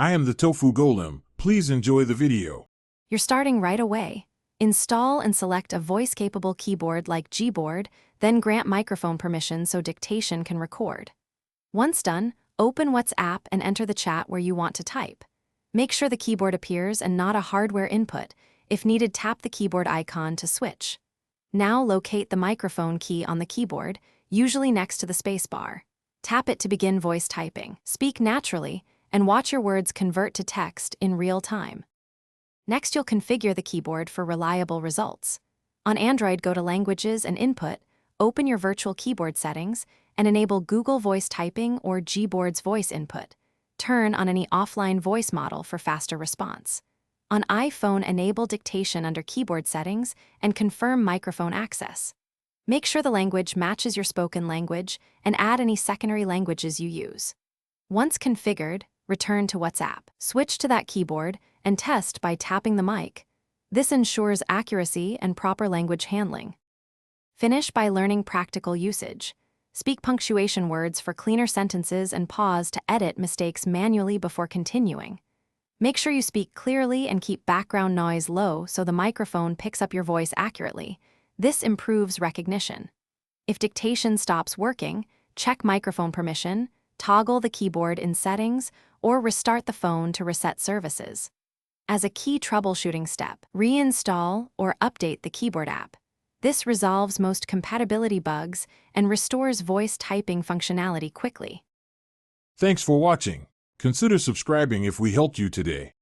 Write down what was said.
I am the Tofu Golem. Please enjoy the video. You're starting right away. Install and select a voice-capable keyboard like Gboard, then grant microphone permission so dictation can record. Once done, open WhatsApp and enter the chat where you want to type. Make sure the keyboard appears and not a hardware input. If needed, tap the keyboard icon to switch. Now locate the microphone key on the keyboard, usually next to the spacebar. Tap it to begin voice typing. Speak naturally, and watch your words convert to text in real time. Next, you'll configure the keyboard for reliable results. On Android, go to Languages and Input, open your virtual keyboard settings, and enable Google Voice Typing or Gboard's voice input. Turn on any offline voice model for faster response. On iPhone, enable dictation under keyboard settings and confirm microphone access. Make sure the language matches your spoken language and add any secondary languages you use. Once configured, return to WhatsApp. Switch to that keyboard and test by tapping the mic. This ensures accuracy and proper language handling. Finish by learning practical usage. Speak punctuation words for cleaner sentences and pause to edit mistakes manually before continuing. Make sure you speak clearly and keep background noise low so the microphone picks up your voice accurately. This improves recognition. If dictation stops working, check microphone permission, toggle the keyboard in settings, or restart the phone to reset services. As a key troubleshooting step, reinstall or update the keyboard app. This resolves most compatibility bugs and restores voice typing functionality quickly. Thanks for watching. Consider subscribing if we helped you today.